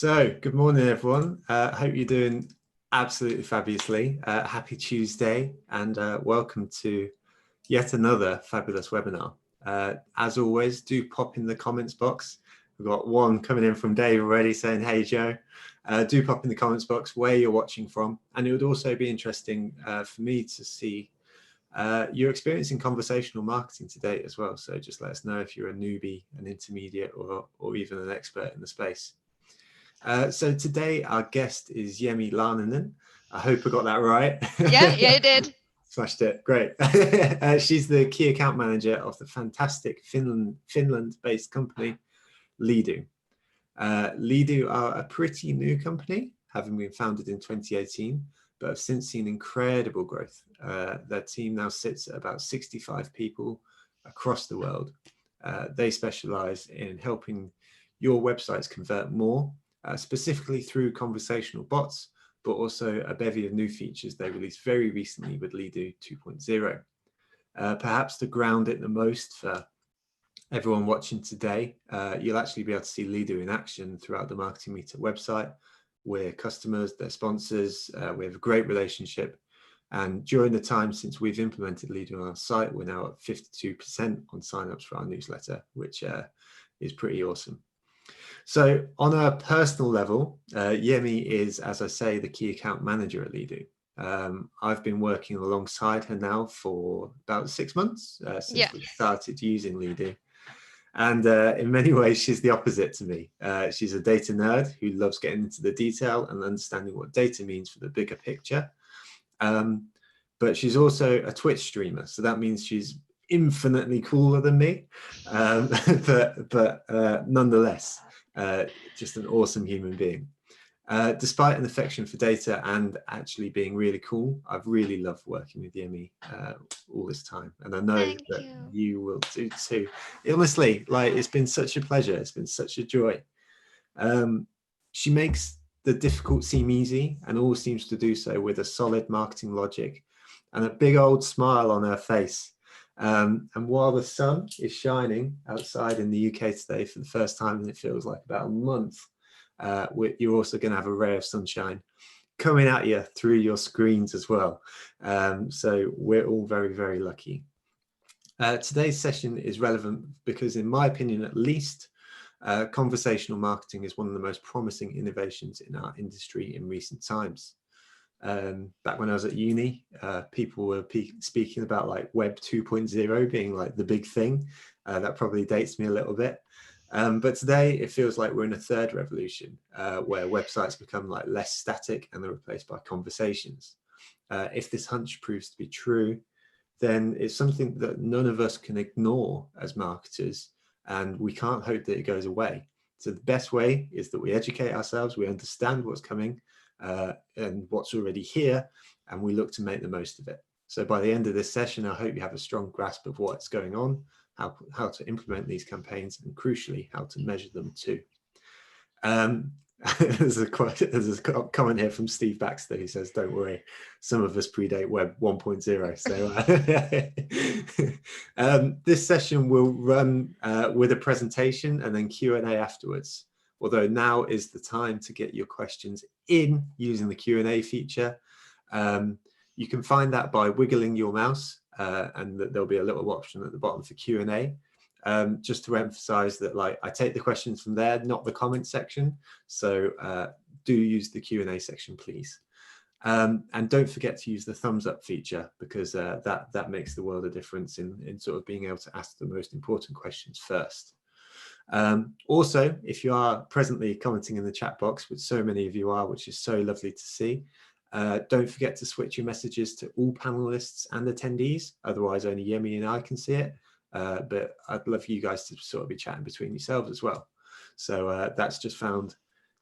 So, good morning, everyone. I hope you're doing absolutely fabulously. Happy Tuesday, and welcome to yet another fabulous webinar. As always, do pop in the comments box. We've got one coming in from Dave already saying, hey, Joe. Do pop in the comments box where you're watching from. And it would also be interesting for me to see your experience in conversational marketing to date as well. So just let us know if you're a newbie, an intermediate, or even an expert in the space. So today our guest is Jemmi Laaninen. I hope I got that right. Yeah, you did. Smashed it. Great. She's the key account manager of the fantastic Finland-based company Leadoo. Leadoo are a pretty new company, having been founded in 2018, but have since seen incredible growth. Their team now sits at about 65 people across the world. They specialize in helping your websites convert more, specifically through conversational bots, but also a bevy of new features they released very recently with Leadoo 2.0. Perhaps to ground it the most for everyone watching today, you'll actually be able to see Leadoo in action throughout the Marketing Meetup website. We're customers, they're sponsors, we have a great relationship. And during the time since we've implemented Leadoo on our site, we're now at 52% on signups for our newsletter, which is pretty awesome. So on a personal level, Jemmi is, as I say, the key account manager at Leadoo. I've been working alongside her now for about 6 months since we started using Leadoo. And in many ways, she's the opposite to me. She's a data nerd who loves getting into the detail and understanding what data means for the bigger picture. But she's also a Twitch streamer. So that means she's infinitely cooler than me. But nonetheless, just an awesome human being. Despite an affection for data and actually being really cool, I've really loved working with Jemmi all this time. And I know that you will do too. Honestly, like, it's been such a pleasure. It's been such a joy. She makes the difficult seem easy and always seems to do so with a solid marketing logic and a big old smile on her face. And while the sun is shining outside in the UK today for the first time, and it feels like about a month, you're also going to have a ray of sunshine coming at you through your screens as well. So we're all very, very lucky. Today's session is relevant because, in my opinion at least, conversational marketing is one of the most promising innovations in our industry in recent times. Back when I was at uni, people were speaking about like Web 2.0 being like the big thing. That probably dates me a little bit. But today it feels like we're in a third revolution where websites become like less static and they're replaced by conversations. If this hunch proves to be true, then it's something that none of us can ignore as marketers, and we can't hope that it goes away. So the best way is that we educate ourselves, we understand what's coming and what's already here, and we look to make the most of it. So by the end of this session, I hope you have a strong grasp of what's going on, how to implement these campaigns, and crucially, how to measure them too. There's a comment here from Steve Baxter who says, don't worry, some of us predate Web 1.0. So this session will run with a presentation and then Q&A afterwards. Although now is the time to get your questions in using the Q&A feature. You can find that by wiggling your mouse, and there'll be a little option at the bottom for Q&A. Just to emphasize that, like, I take the questions from there, not the comment section. So do use the Q&A section, please. And don't forget to use the thumbs up feature, because that makes the world of difference in sort of being able to ask the most important questions first. Also, if you are presently commenting in the chat box, which so many of you are, which is so lovely to see, don't forget to switch your messages to all panelists and attendees. Otherwise, only Jemmi and I can see it. But I'd love for you guys to sort of be chatting between yourselves as well. So that's just found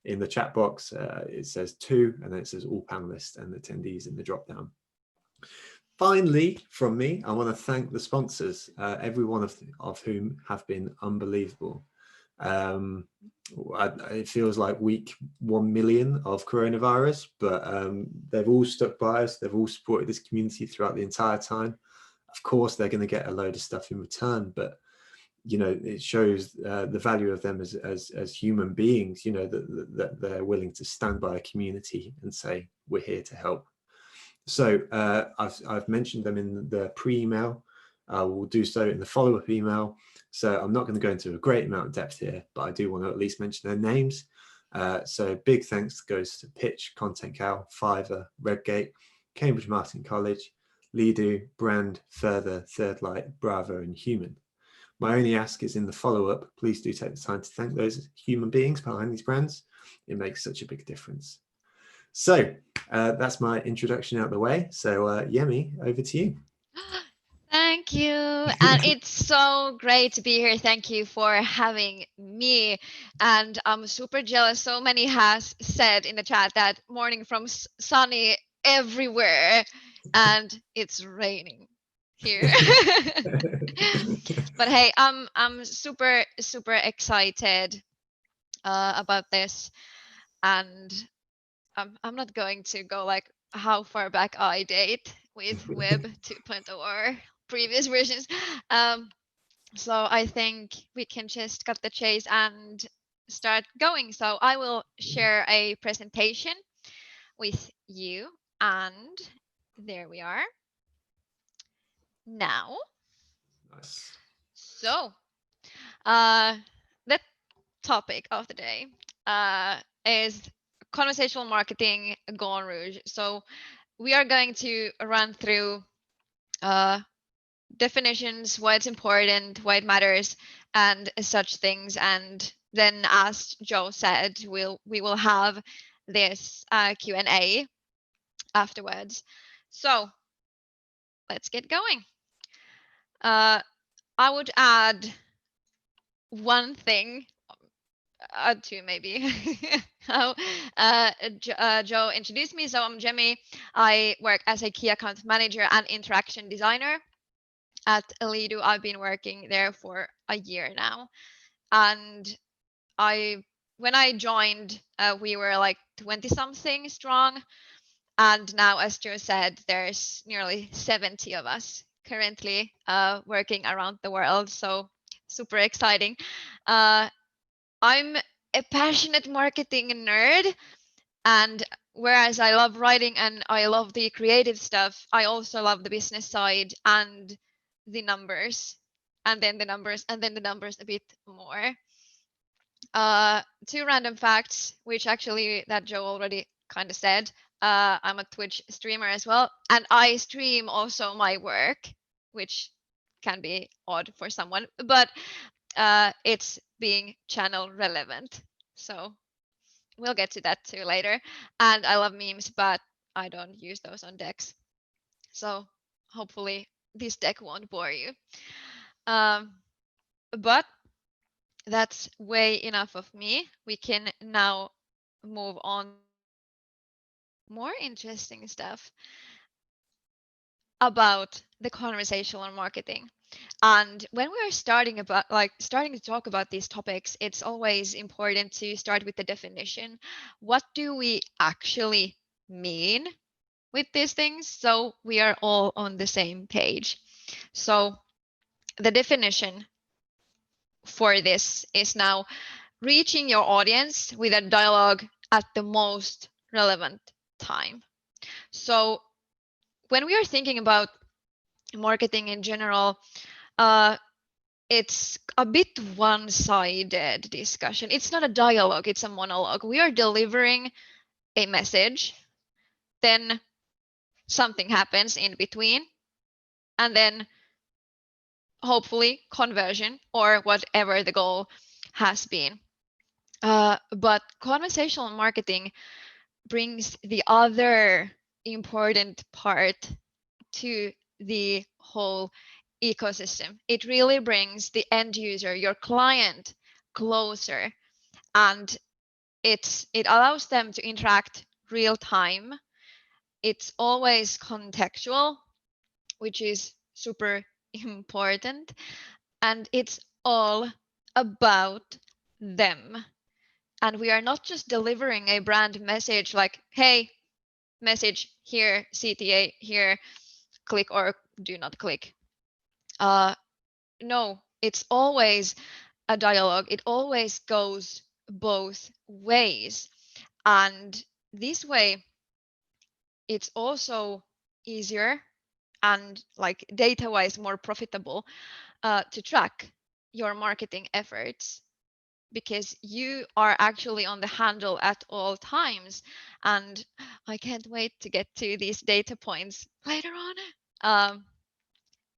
in the chat box. It says to, and then it says all panelists and attendees in the drop down. Finally, from me, I want to thank the sponsors, every one of whom have been unbelievable. It feels like week 1 million of coronavirus, but they've all stuck by us. They've all supported this community throughout the entire time. Of course, they're going to get a load of stuff in return, but it shows the value of them as human beings, that they're willing to stand by a community and say, we're here to help. So I've mentioned them in the pre-email. I will do so in the follow-up email. So I'm not going to go into a great amount of depth here, but I do want to at least mention their names. So big thanks goes to Pitch, Content Cal, Fiverr, Redgate, Cambridge Marketing College, Leadoo, Brand, Further, Third Light, Bravo, and Human. My only ask is in the follow-up, please do take the time to thank those human beings behind these brands. It makes such a big difference. So that's my introduction out of the way. So Jemmi, over to you. Thank you. And it's so great to be here. Thank you for having me. And I'm super jealous. So many has said in the chat that morning from sunny everywhere and it's raining here. But hey, I'm super excited about this, and I'm not going to go like how far back I date with Web 2.0 or previous versions. So I think we can just cut the chase and start going. So I will share a presentation with you, and there we are now. Nice. So the topic of the day is conversational marketing gone rouge. So we are going to run through definitions, why it's important, why it matters, and such things. And then, as Joe said, we will have this Q&A afterwards. So let's get going. I would add one thing, two maybe. How Joe introduced me. So I'm Jemmi. I work as a key account manager and interaction designer at Leadoo. I've been working there for a year now, and when I joined, we were like 20 something strong, and now, as Joe said, there's nearly 70 of us currently working around the world. So super exciting. I'm a passionate marketing nerd, and whereas I love writing and I love the creative stuff, I also love the business side and the numbers, and then the numbers, and then the numbers a bit more. Two random facts, which actually that Joe already kind of said. I'm a Twitch streamer as well, and I stream also my work, which can be odd for someone, but it's being channel relevant. So we'll get to that too later. And I love memes, but I don't use those on decks. So hopefully this deck won't bore you. But that's way enough of me. We can now move on to more interesting stuff about the conversational marketing. And when we are starting to talk about these topics, it's always important to start with the definition. What do we actually mean with these things? So we are all on the same page. So the definition for this is now reaching your audience with a dialogue at the most relevant time. So when we are thinking about marketing in general, it's a bit one-sided discussion. It's not a dialogue, it's a monologue. We are delivering a message, then something happens in between, and then hopefully conversion or whatever the goal has been. But conversational marketing brings the other important part to the whole ecosystem. It really brings the end user, your client, closer, and it allows them to interact real time. It's always contextual, which is super important, and it's all about them. And we are not just delivering a brand message like, hey, message here, CTA here, click or do not click. No, It's always a dialogue. It always goes both ways. And this way, it's also easier and like data-wise more profitable to track your marketing efforts, because you are actually on the handle at all times. And I can't wait to get to these data points later on.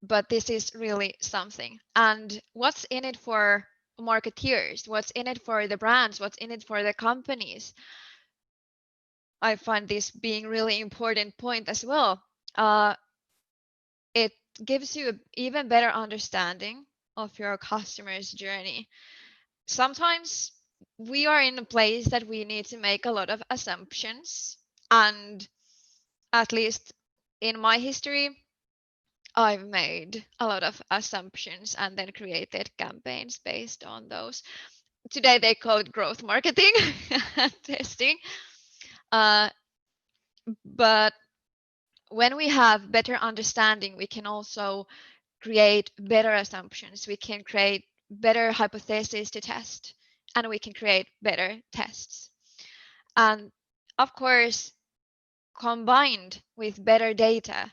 But this is really something. And what's in it for marketeers? What's in it for the brands? What's in it for the companies? I find this being really important point as well. It gives you an even better understanding of your customer's journey. Sometimes we are in a place that we need to make a lot of assumptions. And at least in my history, I've made a lot of assumptions and then created campaigns based on those. Today they call it growth marketing testing. But when we have better understanding, we can also create better assumptions. We can create better hypotheses to test, and we can create better tests. And of course, combined with better data,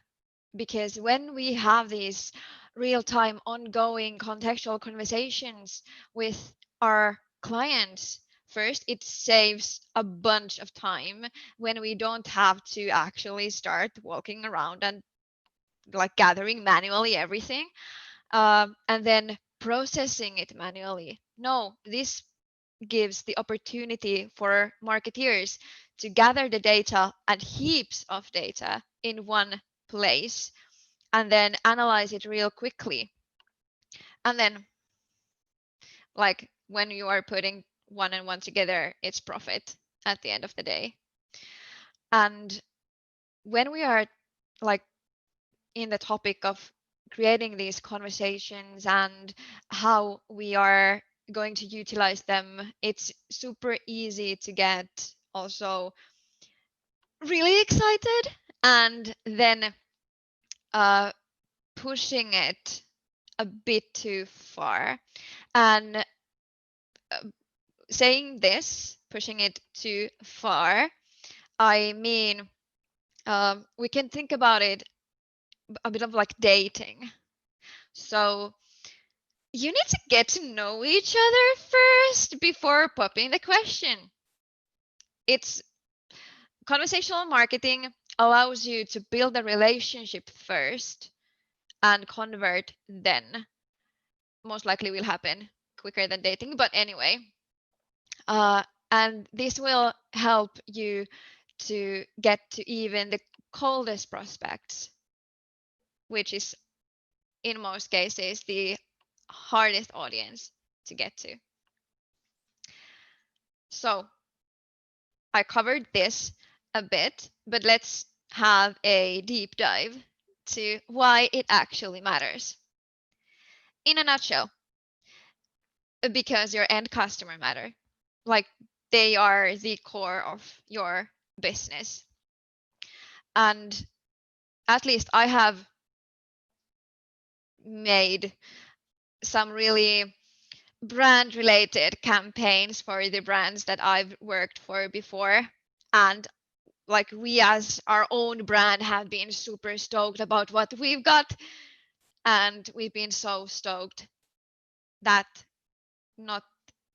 because when we have these real-time ongoing contextual conversations with our clients, first it saves a bunch of time when we don't have to actually start walking around and like gathering manually everything, and then processing it manually. No, this gives the opportunity for marketeers to gather the data and heaps of data in one place and then analyze it real quickly. And then, like when you are putting one and one together, it's profit at the end of the day. And when we are like in the topic of creating these conversations and how we are going to utilize them, it's super easy to get also really excited and then uh, pushing it a bit too far. And saying this, pushing it too far, I mean, we can think about it a bit of like dating. So you need to get to know each other first before popping the question. It's conversational marketing allows you to build a relationship first and convert then. Most likely will happen quicker than dating, but anyway. And this will help you to get to even the coldest prospects, which is in most cases the hardest audience to get to. So I covered this a bit, but let's have a deep dive to why it actually matters. In a nutshell, because your end customer matter. Like they are the core of your business. And at least I have made some really brand related campaigns for the brands that I've worked for before. And like we as our own brand have been super stoked about what we've got. And we've been so stoked that not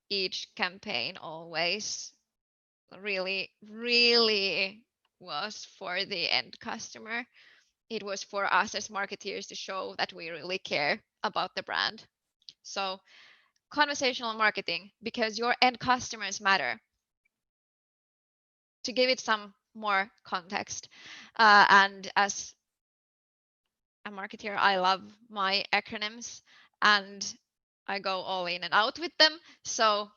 each campaign always really was for the end customer. It was for us as marketeers to show that we really care about the brand. So conversational marketing, because your end customers matter. To give it some more context, and as a marketeer, I love my acronyms and I go all in and out with them. So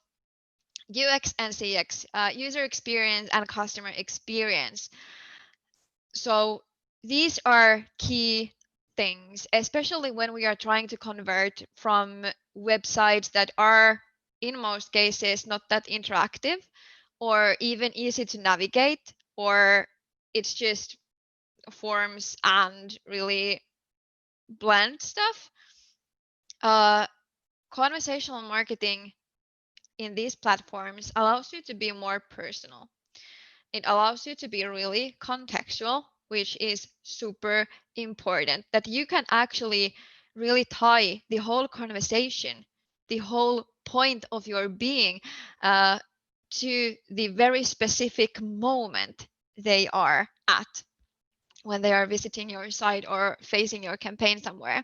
UX and CX, user experience and customer experience. So these are key things, especially when we are trying to convert from websites that are, in most cases, not that interactive or even easy to navigate, or it's just forms and really bland stuff. conversational marketing in these platforms allows you to be more personal. It allows you to be really contextual, which is super important, that you can actually really tie the whole conversation, the whole point of your being to the very specific moment they are at when they are visiting your site or facing your campaign somewhere.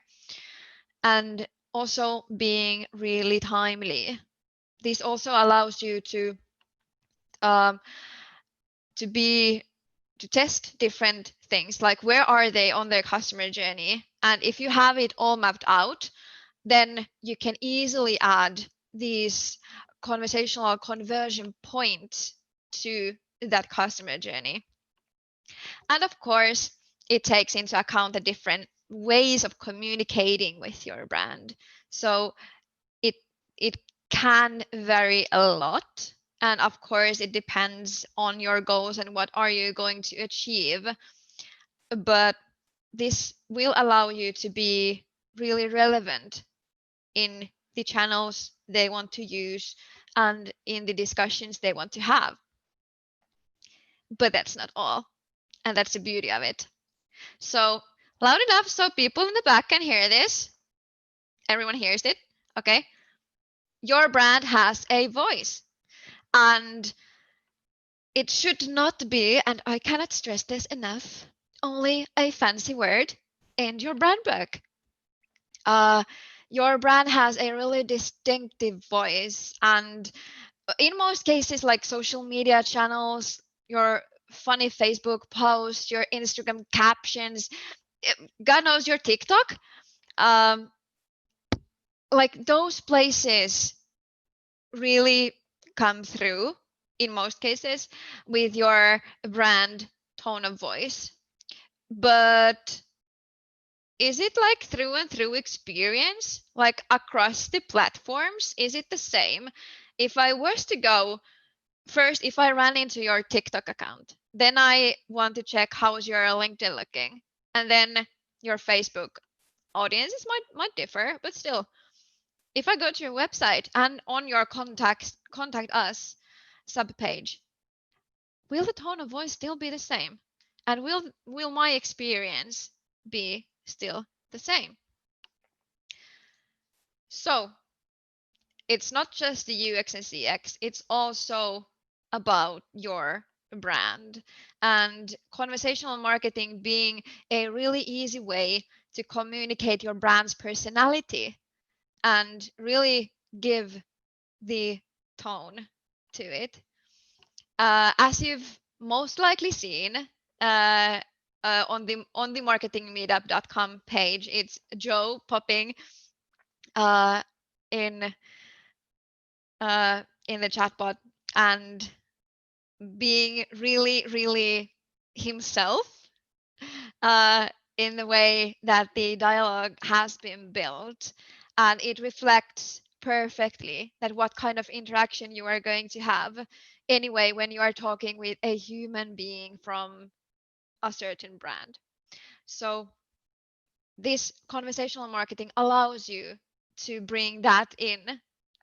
And also being really timely. This also allows you um, to test different things, like where are they on their customer journey, and if you have it all mapped out, then you can easily add these conversational conversion points to that customer journey. And of course, it takes into account the different ways of communicating with your brand. So it it can vary a lot, and of course it depends on your goals and what are you going to achieve, but this will allow you to be really relevant in the channels they want to use and in the discussions they want to have. But that's not all, and that's the beauty of it. So loud enough so people in the back can hear this. Everyone hears it. Okay, your brand has a voice, and it should not be, and I cannot stress this enough, only a fancy word in your brand book. Uh, your brand has a really distinctive voice, and in most cases, like social media channels, your funny Facebook posts, your Instagram captions, God knows your TikTok, um, like those places really come through in most cases with your brand tone of voice. But is it like through and through experience, like across the platforms? Is it the same? If I was to go first, if I ran into your TikTok account, then I want to check how's your LinkedIn looking, and then your Facebook audiences might differ, but still, if I go to your website and on your contact us subpage, will the tone of voice still be the same? And will my experience be still the same? So it's not just the UX and CX, it's also about your brand, and conversational marketing being a really easy way to communicate your brand's personality and really give the tone to it. As you've most likely seen on the marketingmeetup.com page, it's Joe popping uh, in in the chatbot and being really, really himself in the way that the dialogue has been built. And it reflects perfectly that what kind of interaction you are going to have anyway when you are talking with a human being from a certain brand. So this conversational marketing allows you to bring that in,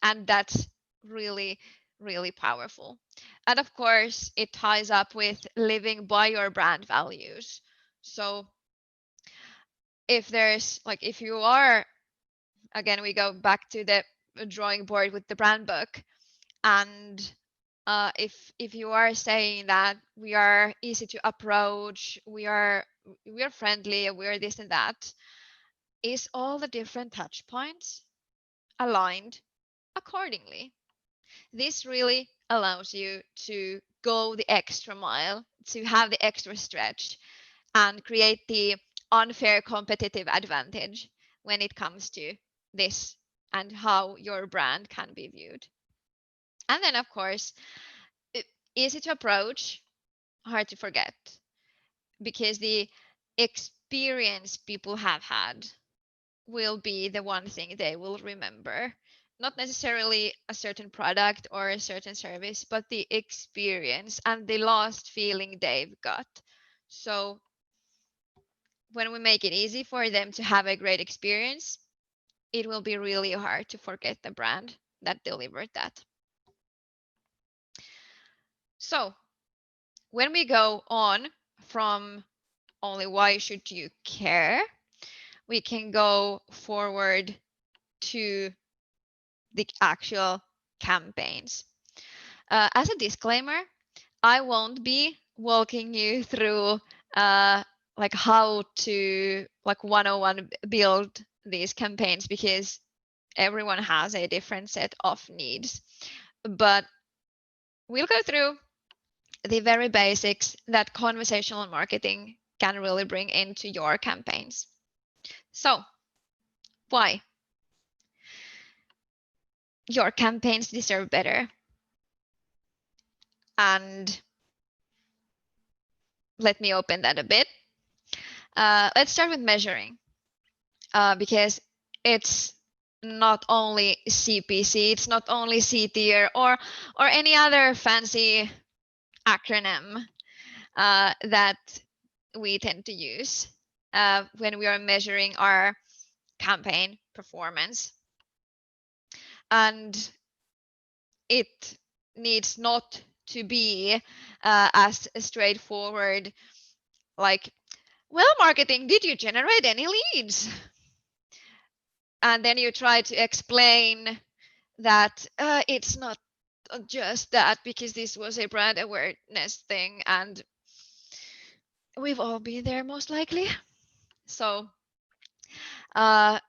and that's really, really powerful. And of course, it ties up with living by your brand values. So if you are, again, we go back to the drawing board with the brand book, and if you are saying that we are easy to approach, we are friendly, we are this and that, is all the different touch points aligned accordingly? This really allows you to go the extra mile, to have the extra stretch, and create the unfair competitive advantage when it comes to this and how your brand can be viewed. And then, of course, easy to approach, hard to forget, because the experience people have had will be the one thing they will remember. Not necessarily a certain product or a certain service, but the experience and the lost feeling they've got. So when we make it easy for them to have a great experience, it will be really hard to forget the brand that delivered that. So when we go on from only why should you care, we can go forward to the actual campaigns. As a disclaimer, I won't be walking you through like how to like 101 build these campaigns, because everyone has a different set of needs. But we'll go through the very basics that conversational marketing can really bring into your campaigns. So, why? Your campaigns deserve better. And let me open that a bit. Let's start with measuring, because it's not only CPC, it's not only C tier or any other fancy acronym that we tend to use when we are measuring our campaign performance. And it needs not to be as straightforward like, well, marketing, did you generate any leads? And then you try to explain that it's not just that, because this was a brand awareness thing and we've all been there most likely. So how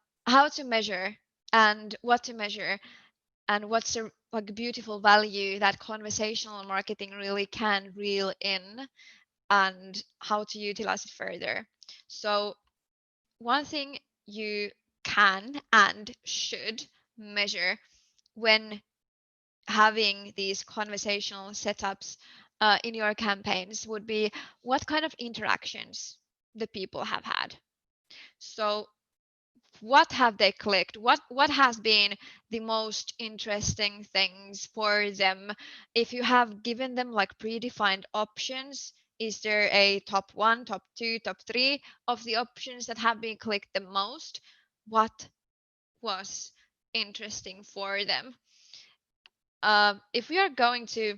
to measure and what to measure and what's a like beautiful value that conversational marketing really can reel in, and how to utilize it further. So one thing you can and should measure when having these conversational setups in your campaigns would be what kind of interactions the people have had. So what have they clicked? What has been the most interesting things for them? If you have given them like predefined options, is there a top 1, top 2, top 3 of the options that have been clicked the most? What was interesting for them? If we are going to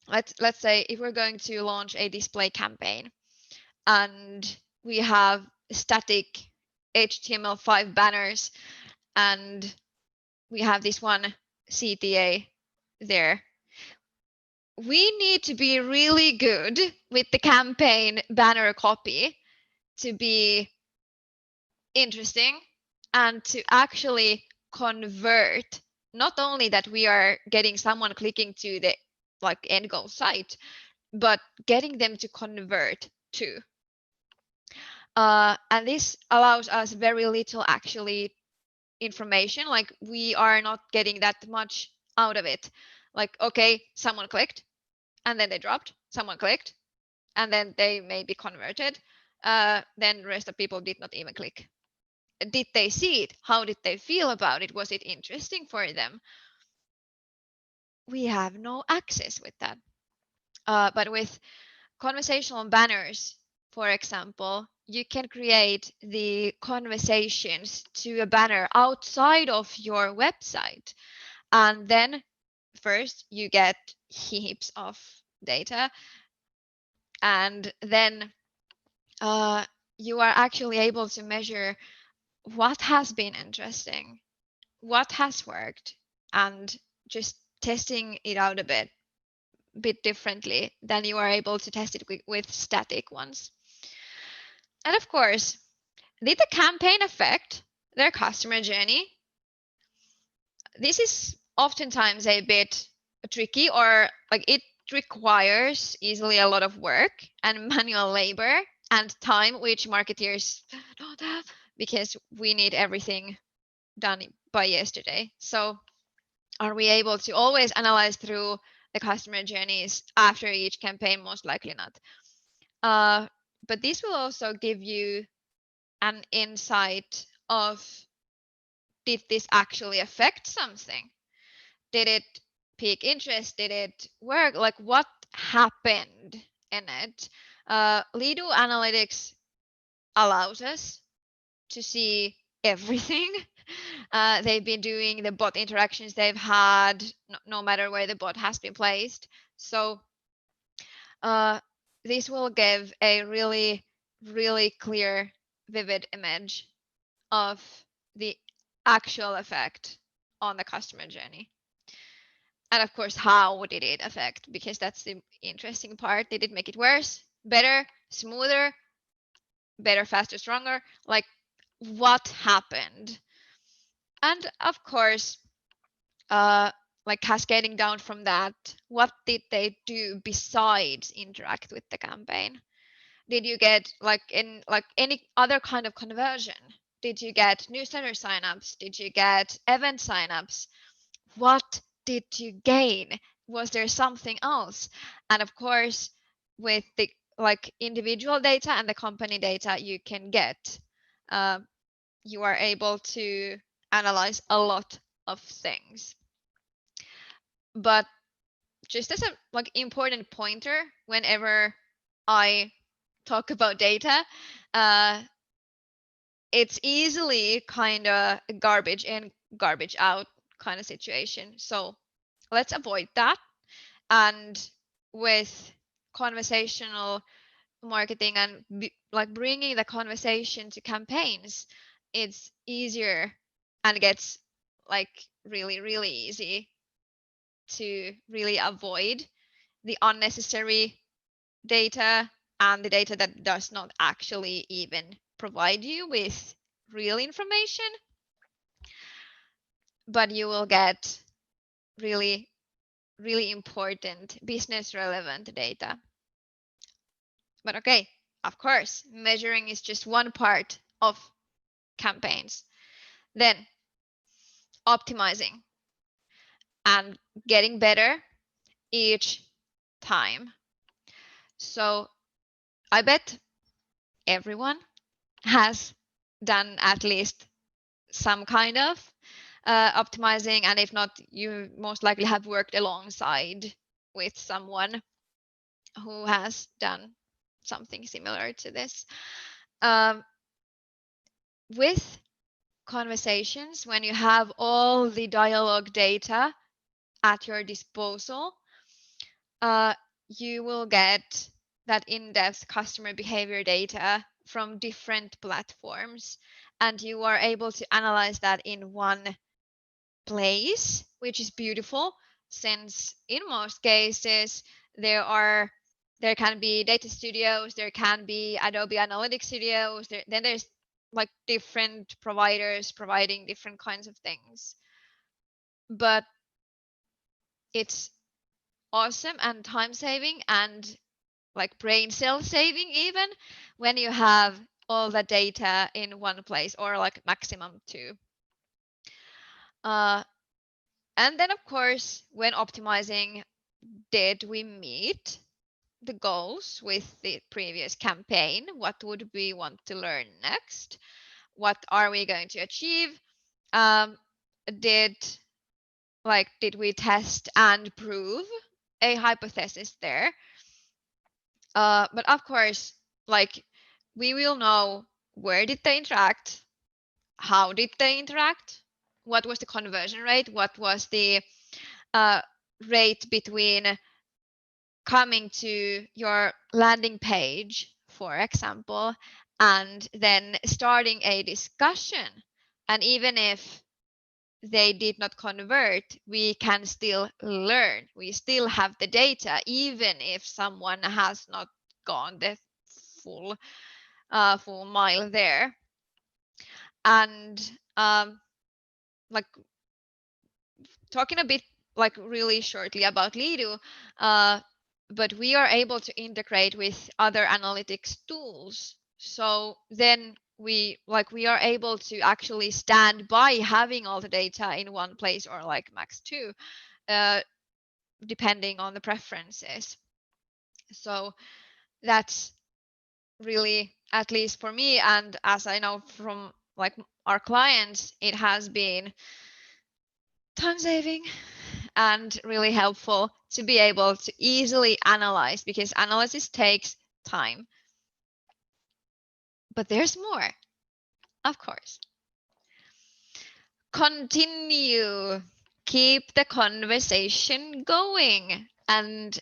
let's say if we're going to launch a display campaign and we have static HTML5 banners and we have this one CTA there, we need to be really good with the campaign banner copy to be interesting and to actually convert. Not only that we are getting someone clicking to the like end goal site, but getting them to convert too. And this allows us very little actually information, like we are not getting that much out of it. Like, okay, someone clicked and then they dropped, someone clicked and then they maybe converted, then the rest of people did not even click. Did they see it? How did they feel about it? Was it interesting for them? We have no access with that. But with conversational banners, for example, you can create the conversations to a banner outside of your website. And then first you get heaps of data. And then you are actually able to measure what has been interesting, what has worked, and just testing it out a bit differently than you are able to test it with static ones. And of course, did the campaign affect their customer journey? This is oftentimes a bit tricky, or like it requires easily a lot of work and manual labor and time, which marketeers don't have because we need everything done by yesterday. So are we able to always analyze through the customer journeys after each campaign? Most likely not. But this will also give you an insight of, did this actually affect something? Did it pique interest? Did it work? Like what happened in it? Leadoo analytics allows us to see everything. They've been doing the bot interactions they've had, no matter where the bot has been placed. So this will give a really, really clear, vivid image of the actual effect on the customer journey. And of course, how did it affect? Because that's the interesting part. Did it make it worse, better, smoother, better, faster, stronger? Like, what happened? And of course, like cascading down from that, what did they do besides interact with the campaign? Did you get like any other kind of conversion? Did you get newsletter signups? Did you get event signups? What did you gain? Was there something else? And of course, with the like individual data and the company data you can get, you are able to analyze a lot of things. But just as a like important pointer, whenever I talk about data, it's easily kind of garbage in, garbage out kind of situation. So let's avoid that. And with conversational marketing and like bringing the conversation to campaigns, it's easier and gets like really, really easy to really avoid the unnecessary data and the data that does not actually even provide you with real information, but you will get really, really important business relevant data. But okay, of course, measuring is just one part of campaigns. Then optimizing and getting better each time. So I bet everyone has done at least some kind of optimizing, and if not, you most likely have worked alongside with someone who has done something similar to this. With conversations, when you have all the dialogue data at your disposal, you will get that in-depth customer behavior data from different platforms, and you are able to analyze that in one place, which is beautiful, since in most cases there can be data studios, there can be Adobe Analytics studios, then there's like different providers providing different kinds of things. But it's awesome and time saving and like brain cell saving even when you have all the data in one place, or like maximum two. And then of course, when optimizing, did we meet the goals with the previous campaign? What would we want to learn next? What are we going to achieve? Did we test and prove a hypothesis there? But of course, like we will know where did they interact, how did they interact, what was the conversion rate, what was the rate between coming to your landing page, for example, and then starting a discussion. And even if they did not convert, we can still learn. We still have the data, even if someone has not gone the full mile there. And like talking a bit like really shortly about Leadoo, but we are able to integrate with other analytics tools. So then we are able to actually stand by having all the data in one place, or like max two, depending on the preferences. So that's really, at least for me, and as I know from like our clients, it has been time saving and really helpful to be able to easily analyze, because analysis takes time. But there's more, of course. continue, keep the conversation going. And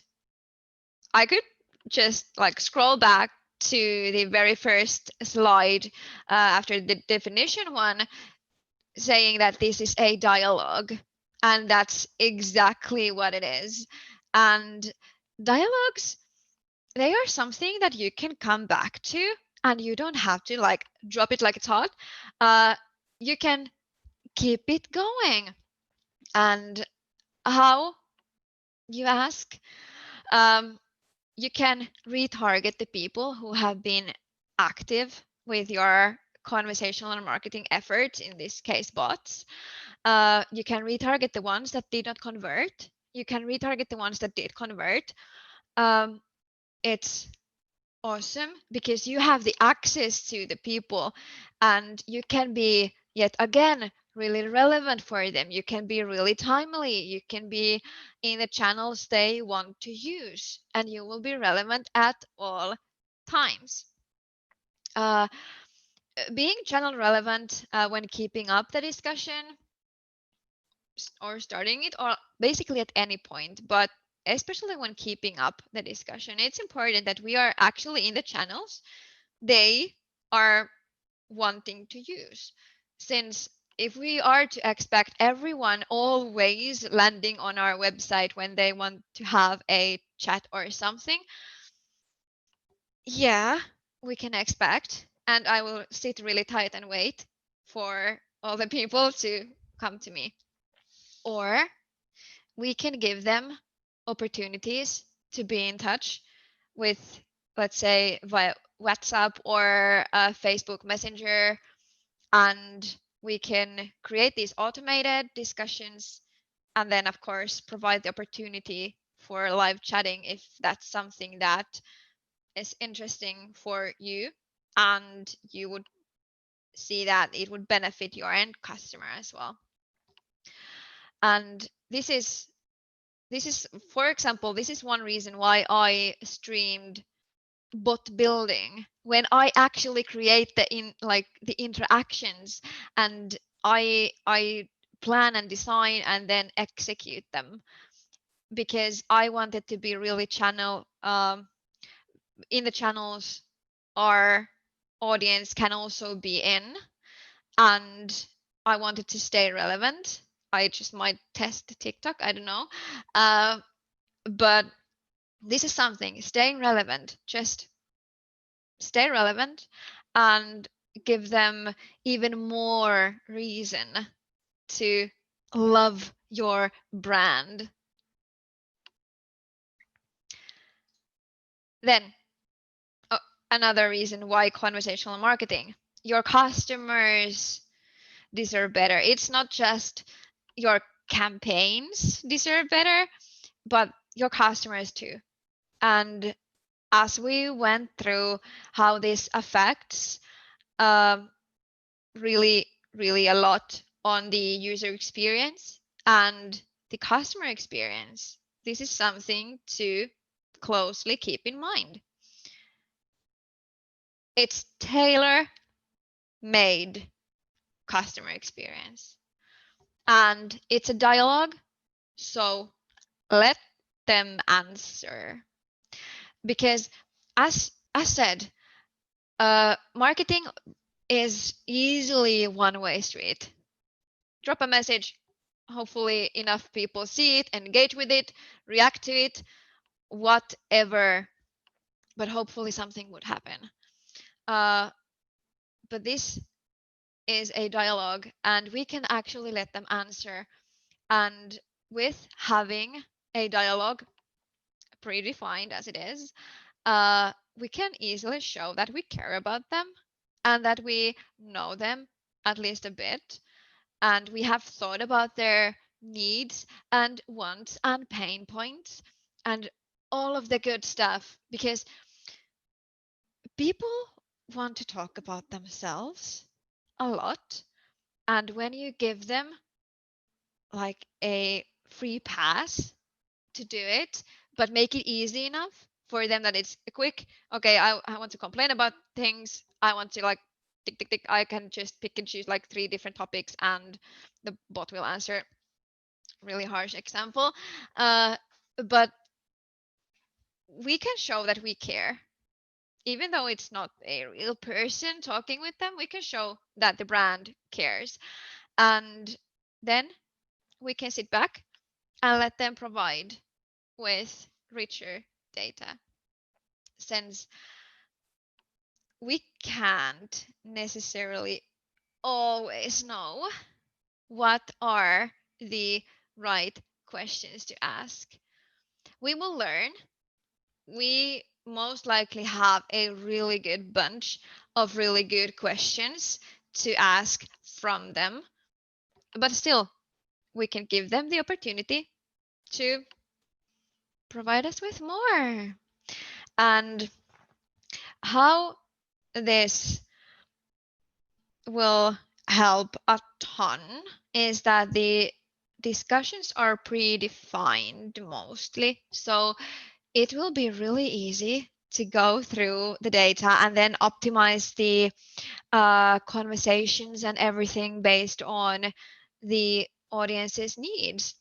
I could just like scroll back to the very first slide after the definition one, saying that this is a dialogue, and that's exactly what it is. And dialogues, they are something that you can come back to, and you don't have to like drop it like it's hot. You can keep it going. And how, you ask? Um, you can retarget the people who have been active with your conversational marketing efforts, in this case bots. You can retarget the ones that did not convert. You can retarget the ones that did convert. It's awesome because you have the access to the people, and you can be, yet again, really relevant for them. You can be really timely. You can be in the channels they want to use, and you will be relevant at all times. Being channel relevant when keeping up the discussion or starting it, or basically at any point, but especially when keeping up the discussion, it's important that we are actually in the channels they are wanting to use. Since if we are to expect everyone always landing on our website when they want to have a chat or something, yeah, we can expect. And I will sit really tight and wait for all the people to come to me. Or we can give them opportunities to be in touch with, let's say, via WhatsApp or Facebook Messenger, and we can create these automated discussions, and then of course provide the opportunity for live chatting if that's something that is interesting for you and you would see that it would benefit your end customer as well. And this is, for example, this is one reason why I streamed bot building, when I actually create the interactions, and I plan and design and then execute them, because I wanted to be really channel in the channels our audience can also be in, and I wanted to stay relevant. I just might test TikTok, I don't know. But this is something, staying relevant, just stay relevant and give them even more reason to love your brand. Then, another reason why conversational marketing, your customers deserve better. It's not just your campaigns deserve better, but your customers too. And as we went through how this affects really, really a lot on the user experience and the customer experience, this is something to closely keep in mind. It's tailor-made customer experience, and it's a dialogue, so let them answer. Because as said, marketing is easily a one-way street. Drop a message, hopefully enough people see it, engage with it, react to it, whatever, but hopefully something would happen. But this is a dialogue, and we can actually let them answer. And with having a dialogue predefined as it is, we can easily show that we care about them and that we know them at least a bit, and we have thought about their needs and wants and pain points and all of the good stuff, because people want to talk about themselves a lot, and when you give them like a free pass to do it, but make it easy enough for them that it's quick. Okay, I want to complain about things. I want to like tick, tick, tick. I can just pick and choose like 3 different topics and the bot will answer. Really harsh example. But we can show that we care. Even though it's not a real person talking with them, we can show that the brand cares. And then we can sit back and let them provide with richer data. Since we can't necessarily always know what are the right questions to ask. We will learn. We most likely have a really good bunch of really good questions to ask from them. But still, we can give them the opportunity to provide us with more. And how this will help a ton is that the discussions are predefined mostly. So it will be really easy to go through the data and then optimize the conversations and everything based on the audience's needs.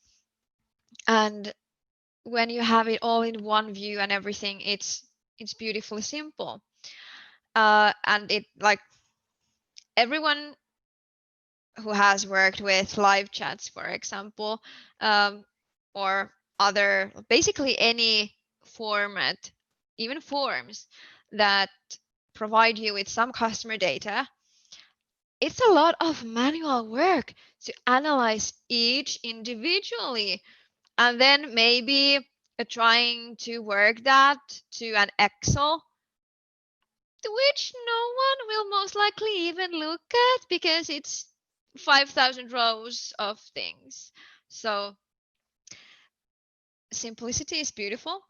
And when you have it all in one view and everything, it's beautifully simple. And it like everyone who has worked with live chats, for example, or other, basically any format, even forms that provide you with some customer data, it's a lot of manual work to analyze each individually and then maybe trying to work that to an Excel, which no one will most likely even look at because it's 5,000 rows of things. So simplicity is beautiful,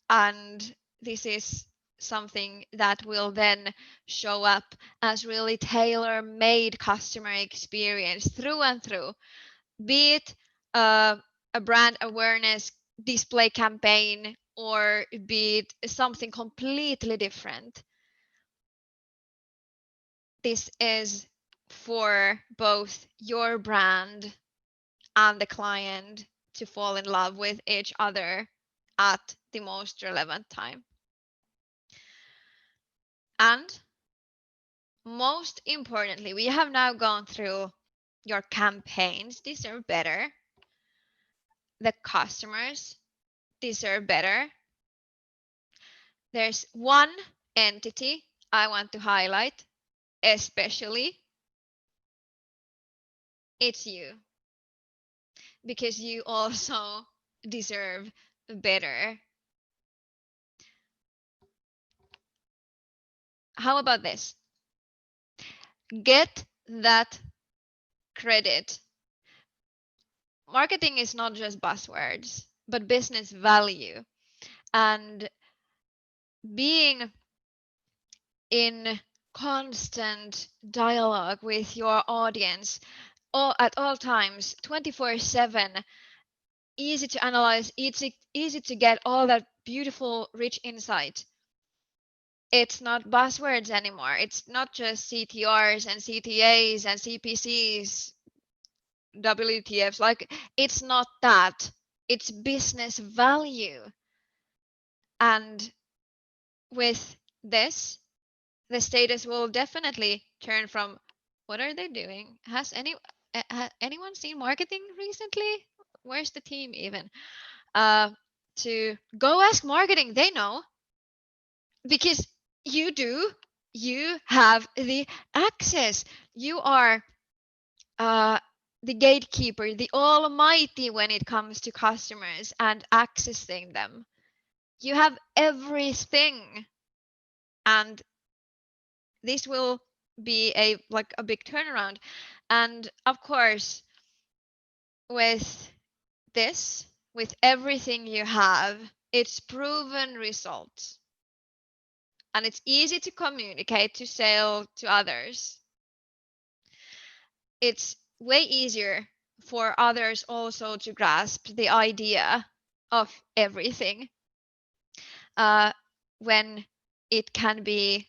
and this is something that will then show up as really tailor-made customer experience through and through, be it a brand awareness display campaign or be it something completely different. This is for both your brand and the client to fall in love with each other at the most relevant time. And most importantly, we have now gone through your campaigns deserve better. The customers deserve better. There's one entity I want to highlight, especially. It's you. Because you also deserve better. How about this? Get that credit. Marketing is not just buzzwords, but business value. And being in constant dialogue with your audience at all times, 24/7, easy to analyze, easy to get all that beautiful, rich insight. It's not buzzwords anymore. It's not just CTRs and CTAs and CPCs, WTFs. Like, it's not that. It's business value. And with this, the status will definitely turn from what are they doing? Has anyone seen marketing recently? Where's the team even? To go ask marketing. They know. Because you do. You have the access. You are the gatekeeper, the almighty when it comes to customers and accessing them. You have everything. And this will be a big turnaround. And of course, with this, with everything you have, it's proven results. And it's easy to communicate, to sell to others. It's way easier for others also to grasp the idea of everything when it can be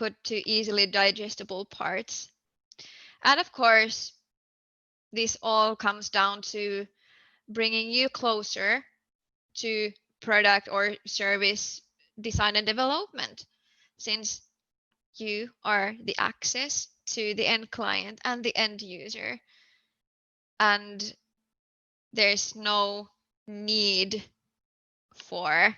put to easily digestible parts. And of course, this all comes down to bringing you closer to product or service design and development, since you are the access to the end client and the end user. And there's no need for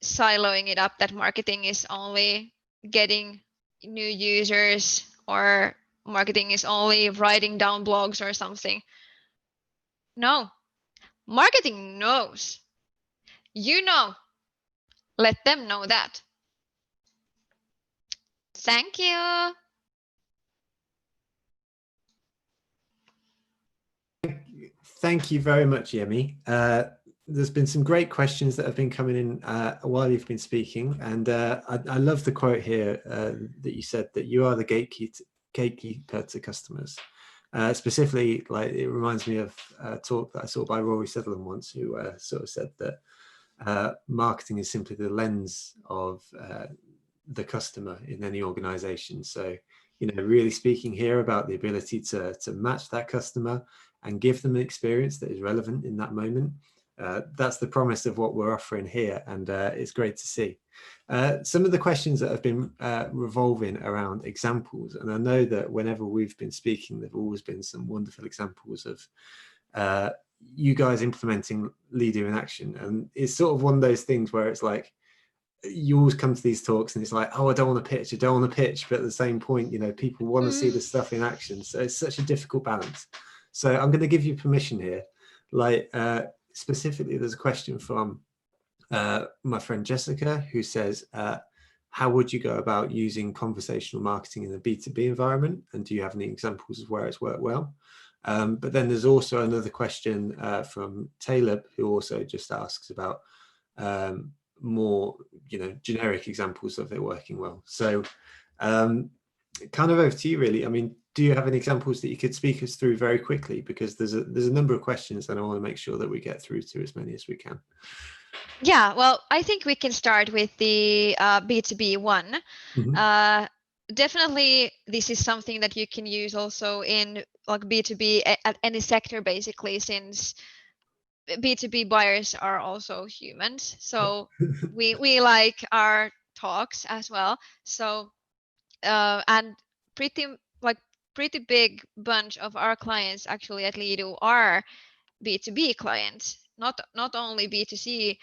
siloing it up that marketing is only getting new users or marketing is only writing down blogs or something. No, marketing knows. You know, let them know that. Thank you. Thank you very much, Jemmi. There's been some great questions that have been coming in while you've been speaking. And I love the quote here that you said that you are the gatekeeper to customers. Specifically, like it reminds me of a talk that I saw by Rory Sutherland once, who sort of said that marketing is simply the lens of the customer in any organization. So, you know, really speaking here about the ability to match that customer and give them an experience that is relevant in that moment. That's the promise of what we're offering here, and it's great to see. Some of the questions that have been revolving around examples, and I know that whenever we've been speaking, there've always been some wonderful examples of you guys implementing Leadoo in action. And it's sort of one of those things where it's like, you always come to these talks and it's like, oh, I don't want to pitch, but at the same point, you know, people want to see the stuff in action. So it's such a difficult balance. So I'm going to give you permission here. Like specifically, there's a question from my friend Jessica, who says, how would you go about using conversational marketing in a B2B environment? And do you have any examples of where it's worked well? But then there's also another question from Taylor, who also just asks about more, you know, generic examples of it working well. So kind of over to you, really. I mean, do you have any examples that you could speak us through very quickly? Because there's a number of questions and I want to make sure that we get through to as many as we can. Yeah, well, I think we can start with the B2B one. Definitely, this is something that you can use also in like B2B at any sector, basically, since B2B buyers are also humans. So we like our talks as well. So and pretty big bunch of our clients actually at Leadoo are B2B clients, not only B2C,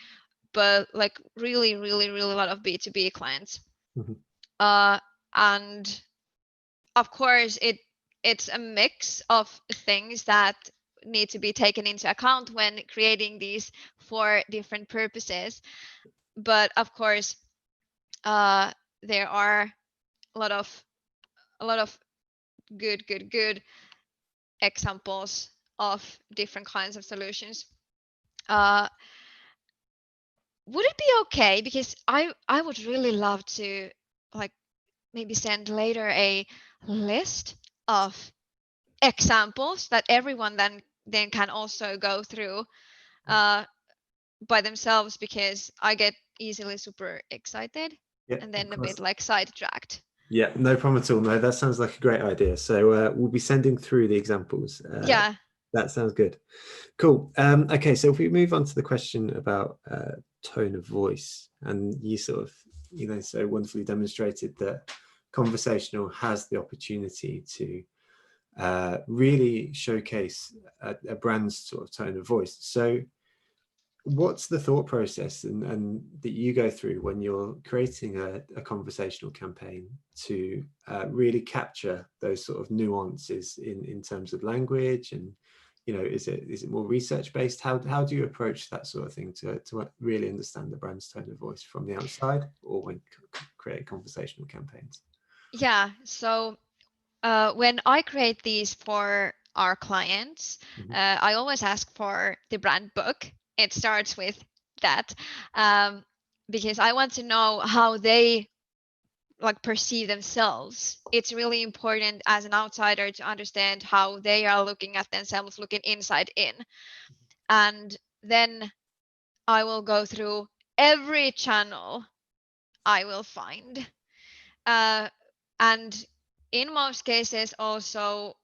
but like really a lot of B2B clients. And of course it's a mix of things that need to be taken into account when creating these for different purposes. But of course there are a lot of good examples of different kinds of solutions. Would it be okay, because I would really love to like maybe send later a list of examples that everyone then can also go through by themselves, because I get easily super excited and then a bit like sidetracked. Yeah, no problem at all. No, that sounds like a great idea. So we'll be sending through the examples. Yeah. That sounds good. Cool. Okay, so if we move on to the question about tone of voice, and you sort of, you know, so wonderfully demonstrated that Conversational has the opportunity to really showcase a brand's sort of tone of voice. So what's the thought process and that you go through when you're creating a conversational campaign to really capture those sort of nuances in terms of language? And, you know, is it more research based? How do you approach that sort of thing to really understand the brand's tone of voice from the outside, or when create conversational campaigns? Yeah, so when I create these for our clients, I always ask for the brand book. It starts with that, because I want to know how they like perceive themselves. It's really important as an outsider to understand how they are looking at themselves, looking inside in. And then I will go through every channel I will find And in most cases also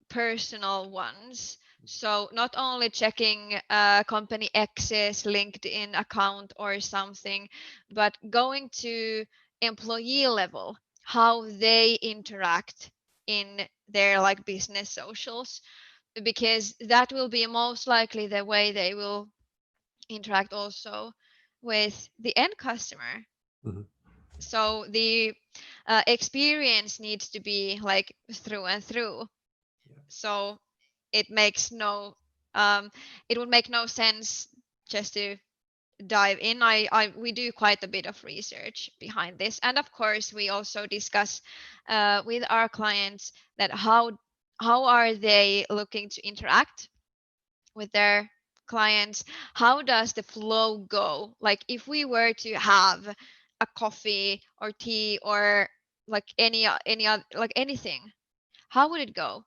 personal ones. So not only checking company X's LinkedIn account or something, but going to employee level, how they interact in their like business socials, because that will be most likely the way they will interact also with the end customer. Mhm. So the experience needs to be like through and through. Yeah. So it makes no it would make no sense just to dive in. We do quite a bit of research behind this, and of course we also discuss with our clients that how are they looking to interact with their clients, how does the flow go, like if we were to have a coffee or tea or like any other like anything, how would it go?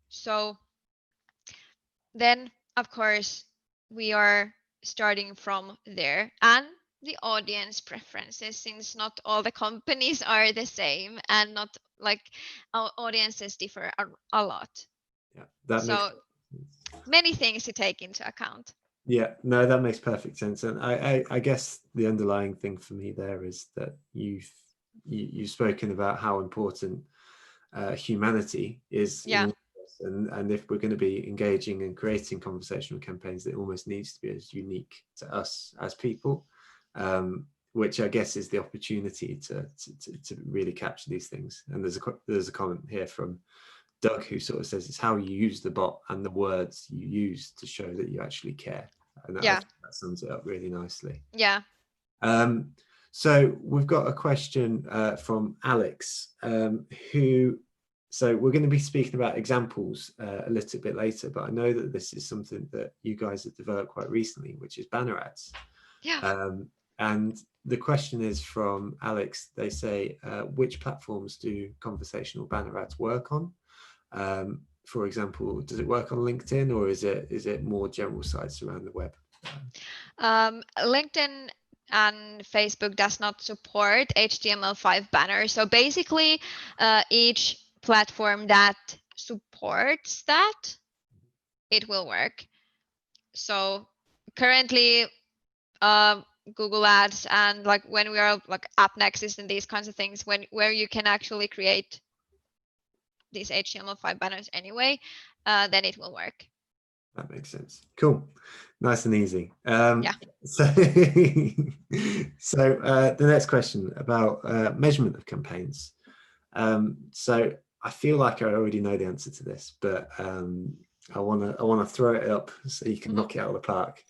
So then of course we are starting from there, and the audience preferences, since not all the companies are the same and not like our audiences differ a lot, Yeah, that makes so sense. many things to take into account. Yeah, no, that makes perfect sense. And I guess the underlying thing for me there is that you've spoken about how important humanity is in Yeah, all of this. And if we're going to be engaging and creating conversational campaigns, it almost needs to be as unique to us as people, which I guess is the opportunity to really capture these things. And there's a comment here from Doug, who sort of says it's how you use the bot and the words you use to show that you actually care. And I yeah, think that sums it up really nicely. yeah. Um, so we've got a question from Alex, who, so we're going to be speaking about examples a little bit later, but I know that this is something that you guys have developed quite recently, which is banner ads. Yeah. And the question is from Alex. They say, which platforms do conversational banner ads work on? For example, does it work on LinkedIn, or is it more general sites around the web? LinkedIn and Facebook does not support HTML5 banners. So basically, each platform that supports that, it will work. So currently, Google Ads and like when we are like App Nexus and these kinds of things, where you can actually create these HTML5 banners anyway, then it will work. That makes sense. Cool, nice and easy. Yeah. So, so the next question about measurement of campaigns. So I feel like I already know the answer to this, but I wanna throw it up so you can knock it out of the park,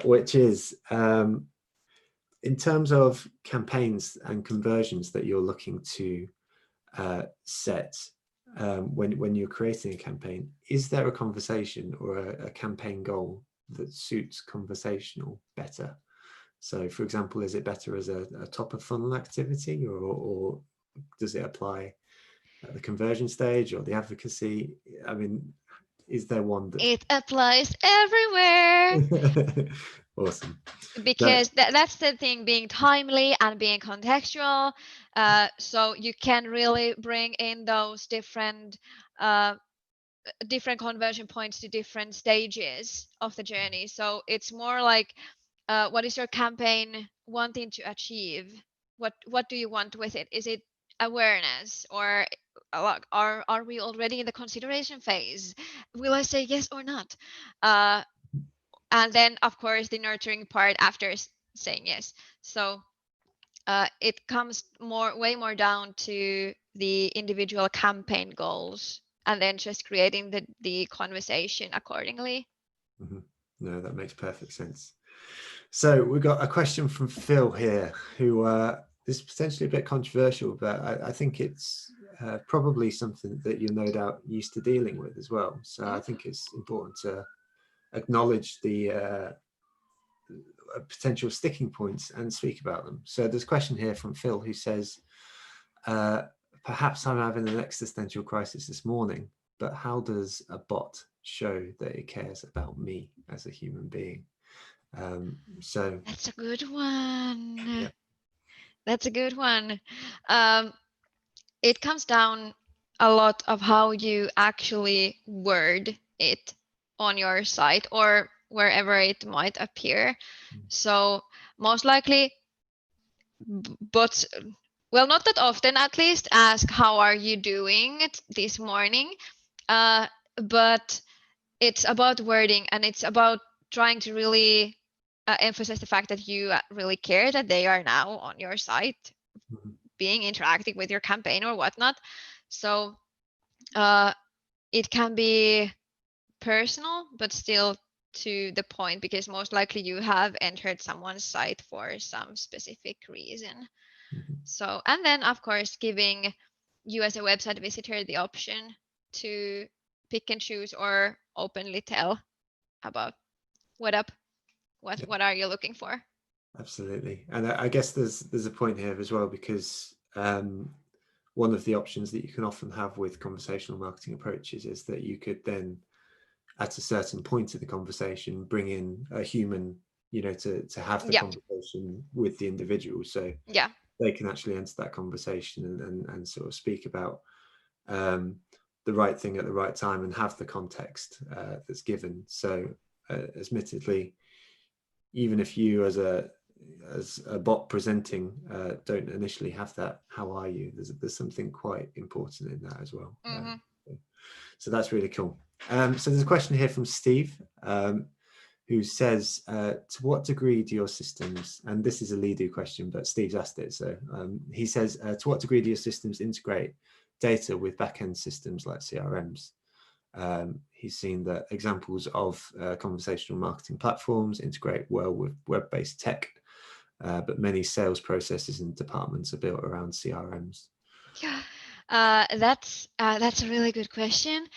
which is in terms of campaigns and conversions that you're looking to set. When you're creating a campaign, is there a conversation or a campaign goal that suits conversational better? So, for example, is it better as a top of funnel activity, or does it apply at the conversion stage or the advocacy? I mean, is there one that It applies everywhere. awesome? No, Because that's the thing, being timely and being contextual, so you can really bring in those uh, different conversion points to different stages of the journey. So it's more like what is your campaign wanting to achieve? What do you want with it? Is it awareness, or are we already in the consideration phase? Will I say yes or not? uh, and then of course the nurturing part after saying yes. So it comes way more down to the individual campaign goals, and then just creating the conversation accordingly. mhm. No, that makes perfect sense. So we've got a question from Phil here, who is potentially a bit controversial, but I think it's probably something that you're no doubt used to dealing with as well. So I think it's important to acknowledge the potential sticking points and speak about them. So there's a question here from Phil who says, perhaps I'm having an existential crisis this morning, but how does a bot show that it cares about me as a human being? So That's a good one. yeah. That's a good one. It comes down a lot of how you actually word it on your site or wherever it might appear. So most likely, but well, not that often at least, ask how are you doing this morning. But it's about wording, and it's about trying to really emphasize the fact that you really care that they are now on your site, being interacting with your campaign or whatnot. So it can be personal, but still to the point, because most likely you have entered someone's site for some specific reason. So, and then of course, giving you as a website visitor the option to pick and choose or openly tell about what up, what are you looking for. Absolutely. And I guess there's a point here as well, because one of the options that you can often have with conversational marketing approaches is that you could then, at a certain point of the conversation, bring in a human, to have the conversation with the individual, so they can actually enter that conversation and sort of speak about the right thing at the right time and have the context that's given. So admittedly, even if you as a bot presenting don't initially have that how are you, there's something quite important in that as well. So that's really cool. So there's a question here from Steve, who says, to what degree do your systems, and this is a Leadoo question, but Steve's asked it, so he says, to what degree do your systems integrate data with backend systems like CRMs? He's seen that examples of conversational marketing platforms integrate well with web-based tech, but many sales processes and departments are built around CRMs. That's a really good question.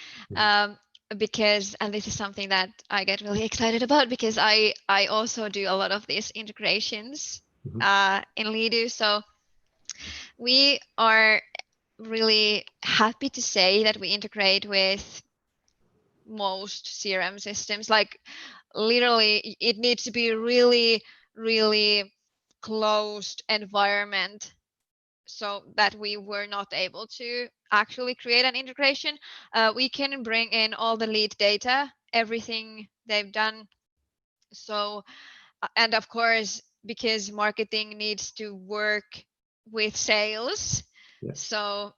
Because, and this is something that I get really excited about, because I also do a lot of these integrations in Leadoo. So we are really happy to say that we integrate with most CRM systems. Like literally, it needs to be really, really closed environment, so that we were not able to actually create an integration. We can bring in all the lead data, everything they've done. So, and of course, because marketing needs to work with sales, so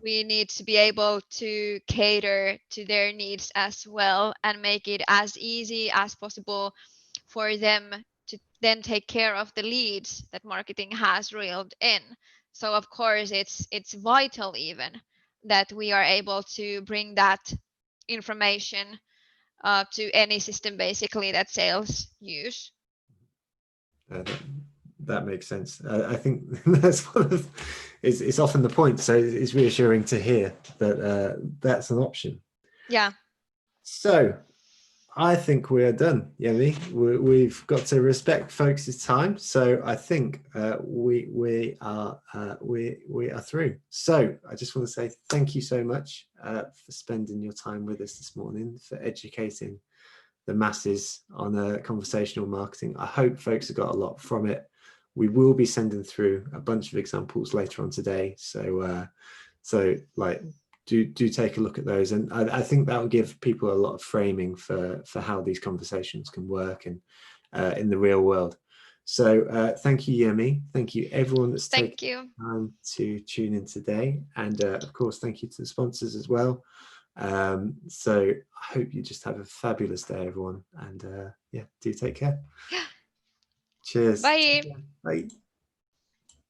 we need to be able to cater to their needs as well and make it as easy as possible for them to then take care of the leads that marketing has reeled in. So of course it's vital even that we are able to bring that information to any system basically that sales use. That makes sense. I think that's it's often the point, so it's reassuring to hear that that's an option. Yeah. So I think we are done, Jemmi. We've got to respect folks' time, so I think we are through. So I just want to say thank you so much for spending your time with us this morning, for educating the masses on conversational marketing. I hope folks have got a lot from it. We will be sending through a bunch of examples later on today, so like do take a look at those, and I think that will give people a lot of framing for how these conversations can work and in the real world. So thank you, Jemmi. Thank you everyone that's taken time to tune in today, and of course thank you to the sponsors as well. So I hope you just have a fabulous day, everyone, and yeah, do take care. Cheers. Bye. Bye.